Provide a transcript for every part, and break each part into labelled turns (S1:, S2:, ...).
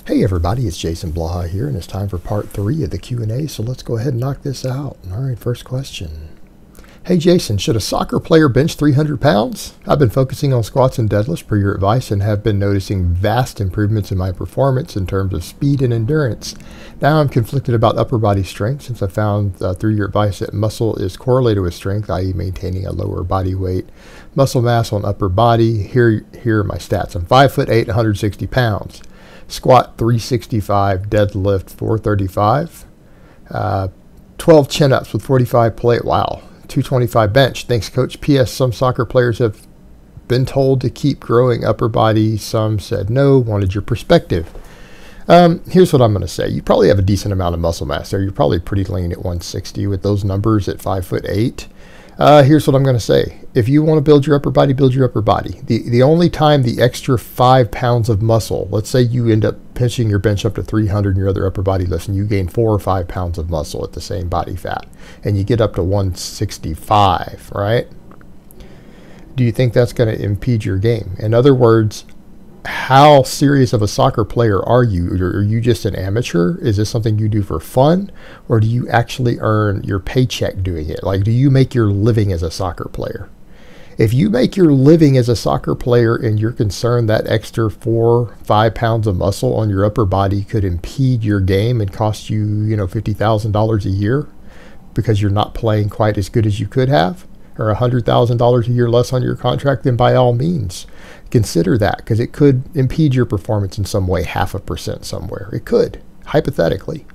S1: Hey everybody, it's Jason Blaha here, and it's time for part 3 of the Q&A, so let's go ahead and knock this out. All right, first question. Hey Jason, should a soccer player bench 300 pounds? I've been focusing on squats and deadlifts per your advice and have been noticing vast improvements in my performance in terms of speed and endurance. Now I'm conflicted about upper body strength since I found through your advice that muscle is correlated with strength, i.e. maintaining a lower body weight. Muscle mass on upper body, here are my stats. I'm 5'8", 160 pounds. Squat 365, deadlift 435, 12 chin-ups with 45 plate. Wow, 225 bench. Thanks, coach. P.S. Some soccer players have been told to keep growing upper body. Some said no. Wanted your perspective. Here's what I'm going to say. You probably have a decent amount of muscle mass there. You're probably pretty lean at 160 with those numbers at 5'8". Here's what I'm going to say. If you want to build your upper body, build your upper body. The only time the extra 5 pounds of muscle, let's say you end up pinching your bench up to 300 in your other upper body lifts and you gain 4 or 5 pounds of muscle at the same body fat and you get up to 165, right? Do you think that's going to impede your game? In other words, how serious of a soccer player are you? Are you just an amateur? Is this something you do for fun? Or do you actually earn your paycheck doing it? Like, do you make your living as a soccer player? If you make your living as a soccer player and you're concerned that extra 4, 5 pounds of muscle on your upper body could impede your game and cost you, $50,000 a year because you're not playing quite as good as you could have, or $100,000 a year less on your contract, then by all means, consider that, because it could impede your performance in some way, 0.5% somewhere. It could, hypothetically.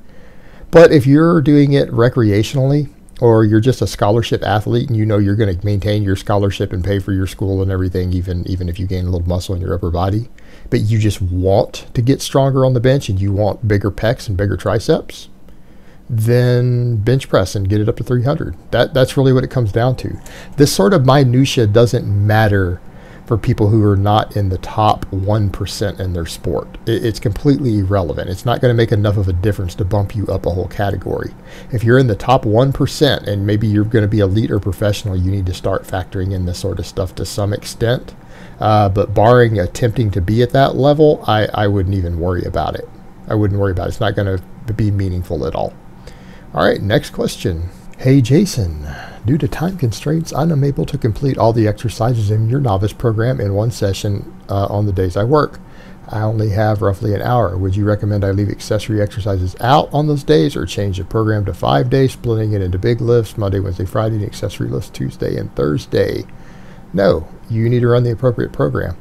S1: But if you're doing it recreationally, or you're just a scholarship athlete and you're going to maintain your scholarship and pay for your school and everything, even if you gain a little muscle in your upper body, but you just want to get stronger on the bench and you want bigger pecs and bigger triceps, then bench press and get it up to 300. That's really what it comes down to. This sort of minutia doesn't matter for people who are not in the top 1% in their sport. It's completely irrelevant. It's not going to make enough of a difference to bump you up a whole category. If you're in the top 1% and maybe you're going to be elite or professional, you need to start factoring in this sort of stuff to some extent. But barring attempting to be at that level, I wouldn't even worry about it. I wouldn't worry about it. It's not going to be meaningful at all. All right, next question. Hey Jason, due to time constraints, I'm unable to complete all the exercises in your novice program in one session on the days I work. I only have roughly an hour. Would you recommend I leave accessory exercises out on those days or change the program to 5 days, splitting it into big lifts, Monday, Wednesday, Friday, and accessory lifts Tuesday and Thursday? No, you need to run the appropriate program.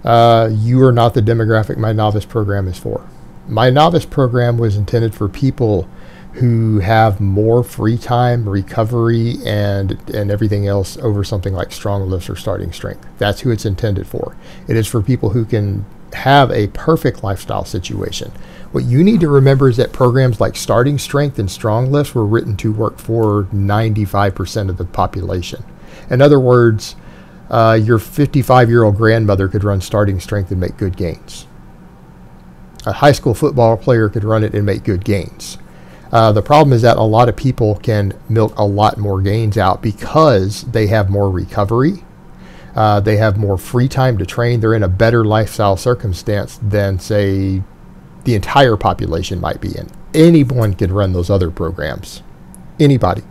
S1: You are not the demographic my novice program is for. My novice program was intended for people who have more free time, recovery, and everything else over something like strong lifts or starting strength. That's who it's intended for. It is for people who can have a perfect lifestyle situation. What you need to remember is that programs like starting strength and strong lifts were written to work for 95% of the population. In other words, your 55-year-old grandmother could run starting strength and make good gains. A high school football player could run it and make good gains. The problem is that a lot of people can milk a lot more gains out because they have more recovery. They have more free time to train. They're in a better lifestyle circumstance than, say, the entire population might be in. Anyone can run those other programs. Anybody.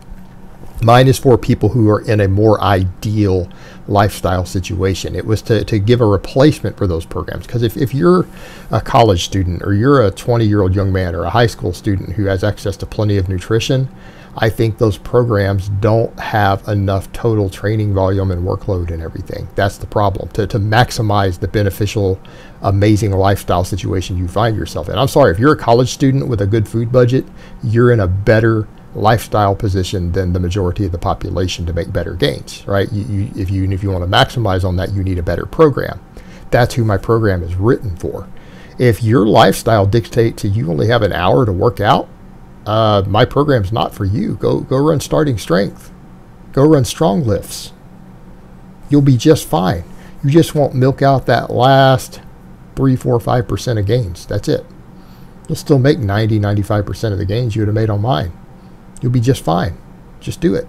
S1: Mine is for people who are in a more ideal lifestyle situation. It was to give a replacement for those programs. Because if you're a college student or you're a 20-year-old young man or a high school student who has access to plenty of nutrition, I think those programs don't have enough total training volume and workload and everything. That's the problem. To maximize the beneficial, amazing lifestyle situation you find yourself in. I'm sorry, if you're a college student with a good food budget, you're in a better lifestyle position than the majority of the population to make better gains, right? If you want to maximize on that, you need a better program. That's who my program is written for. If your lifestyle dictates that you only have an hour to work out, my program's not for you. Go run starting strength. Go run strong lifts. You'll be just fine. You just won't milk out that last 3, 4, 5% of gains. That's it. You'll still make 90, 95% of the gains you would have made on mine. You'll be just fine. Just do it.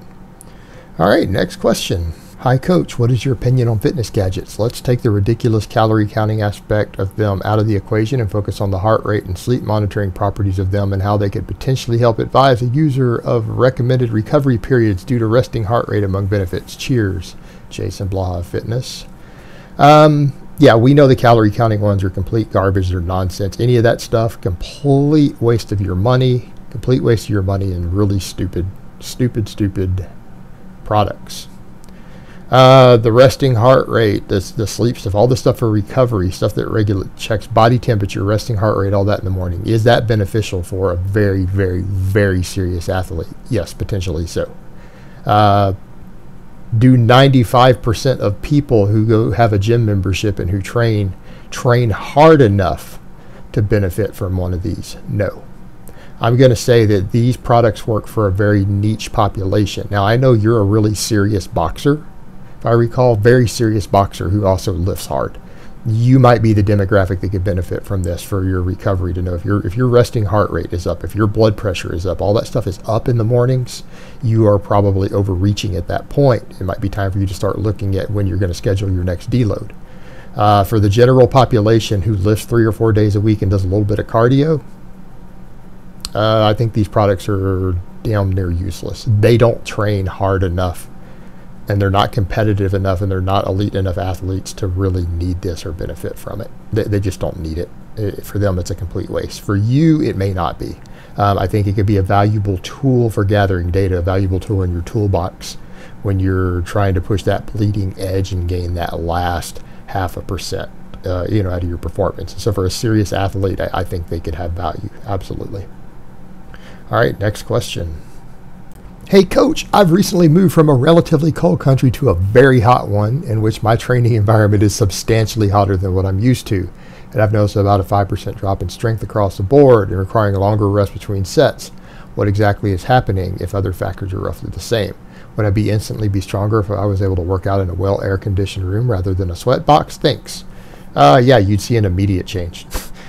S1: All right, next question. Hi coach, what is your opinion on fitness gadgets? Let's take the ridiculous calorie counting aspect of them out of the equation and focus on the heart rate and sleep monitoring properties of them and how they could potentially help advise a user of recommended recovery periods due to resting heart rate among benefits. Cheers, Jason Blaha Fitness. Yeah, we know the calorie counting ones are complete garbage. They're nonsense. Any of that stuff, complete waste of your money. Complete waste of your money and really stupid products. The resting heart rate, the sleep stuff, all the stuff for recovery, stuff that checks body temperature, resting heart rate, all that in the morning. Is that beneficial for a very, very, very serious athlete? Yes, potentially so. Do 95% of people who go have a gym membership and who train hard enough to benefit from one of these? No. I'm going to say that these products work for a very niche population. Now, I know you're a really serious boxer. If I recall, very serious boxer who also lifts hard. You might be the demographic that could benefit from this for your recovery, to know if your resting heart rate is up, if your blood pressure is up, all that stuff is up in the mornings, you are probably overreaching at that point. It might be time for you to start looking at when you're going to schedule your next deload. For the general population who lifts 3 or 4 days a week and does a little bit of cardio, I think these products are damn near useless. They don't train hard enough, and they're not competitive enough, and they're not elite enough athletes to really need this or benefit from it. They just don't need it. For them, it's a complete waste. For you, it may not be. I think it could be a valuable tool for gathering data, a valuable tool in your toolbox when you're trying to push that bleeding edge and gain that last 0.5%, out of your performance. So for a serious athlete, I think they could have value. Absolutely. All right, next question. Hey coach, I've recently moved from a relatively cold country to a very hot one in which my training environment is substantially hotter than what I'm used to. And I've noticed about a 5% drop in strength across the board and requiring a longer rest between sets. What exactly is happening if other factors are roughly the same? Would I instantly be stronger if I was able to work out in a well air-conditioned room rather than a sweat box? Thanks. Yeah, you'd see an immediate change.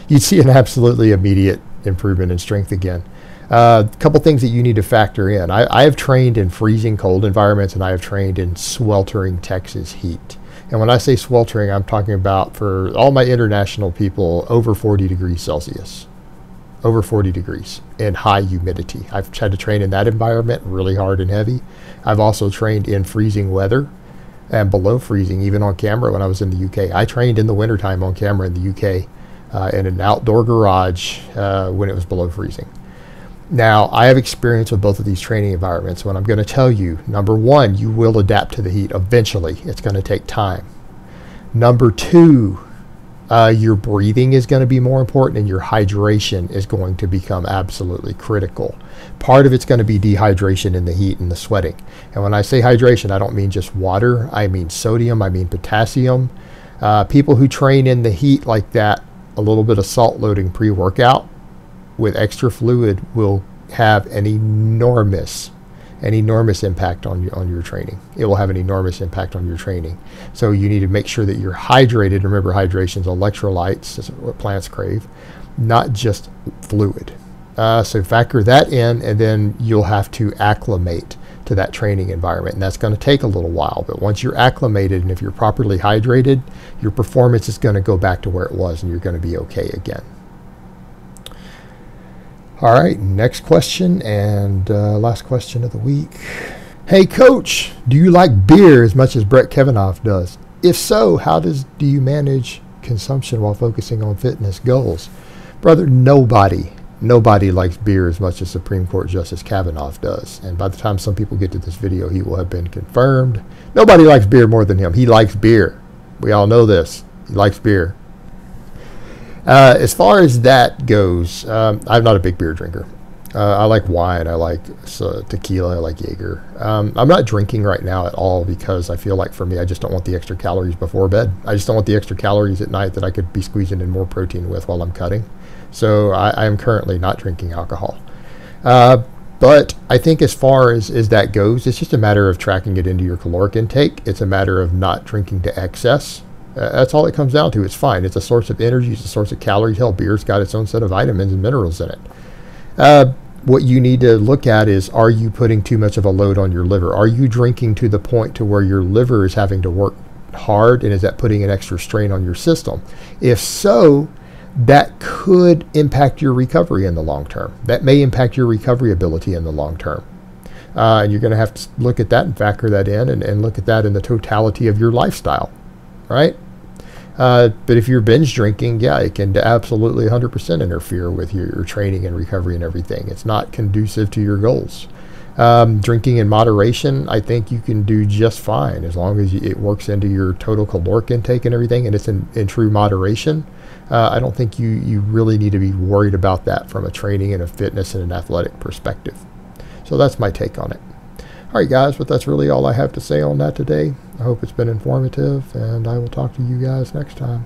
S1: You'd see an absolutely immediate improvement in strength again. A couple things that you need to factor in. I have trained in freezing cold environments, and I have trained in sweltering Texas heat. And when I say sweltering, I'm talking about, for all my international people, over 40 degrees Celsius. Over 40 degrees and high humidity. I've had to train in that environment really hard and heavy. I've also trained in freezing weather and below freezing, even on camera when I was in the UK. I trained in the wintertime on camera in the UK in an outdoor garage when it was below freezing. Now, I have experience with both of these training environments. When I'm going to tell you, number one, you will adapt to the heat eventually. It's going to take time. Number two, your breathing is going to be more important, and your hydration is going to become absolutely critical. Part of it's going to be dehydration in the heat and the sweating. And when I say hydration, I don't mean just water. I mean sodium. I mean potassium. People who train in the heat like that, a little bit of salt loading pre-workout with extra fluid will have an enormous impact on your training. It will have an enormous impact on your training. So you need to make sure that you're hydrated. Remember, hydration is electrolytes. That's what plants crave, not just fluid. So factor that in, and then you'll have to acclimate to that training environment. And that's going to take a little while. But once you're acclimated, and if you're properly hydrated, your performance is going to go back to where it was, and you're going to be okay again. All right, next question and last question of the week. Hey coach, do you like beer as much as Brett Kavanaugh does? If so, how do you manage consumption while focusing on fitness goals? Brother, nobody likes beer as much as Supreme Court Justice Kavanaugh does. And by the time some people get to this video, he will have been confirmed. Nobody likes beer more than him. He likes beer. We all know this. He likes beer. As far as that goes, I'm not a big beer drinker. I like wine. I like tequila. I like Jaeger. I'm not drinking right now at all because I feel like, for me, I just don't want the extra calories before bed. I just don't want the extra calories at night that I could be squeezing in more protein with while I'm cutting. So I am currently not drinking alcohol. But I think as far as that goes, it's just a matter of tracking it into your caloric intake. It's a matter of not drinking to excess. That's all it comes down to. It's fine. It's a source of energy. It's a source of calories. Hell, beer's got its own set of vitamins and minerals in it. what you need to look at is, are you putting too much of a load on your liver? Are you drinking to the point to where your liver is having to work hard, and is that putting an extra strain on your system? If so, that could impact your recovery in the long term. That may impact your recovery ability in the long term. And you're going to have to look at that and factor that in, and look at that in the totality of your lifestyle, right? But if you're binge drinking, yeah, it can absolutely 100% interfere with your training and recovery and everything. It's not conducive to your goals. Drinking in moderation, I think you can do just fine as long as it works into your total caloric intake and everything, and it's in true moderation. I don't think you really need to be worried about that from a training and a fitness and an athletic perspective. So that's my take on it. All right, guys, but that's really all I have to say on that today. I hope it's been informative, and I will talk to you guys next time.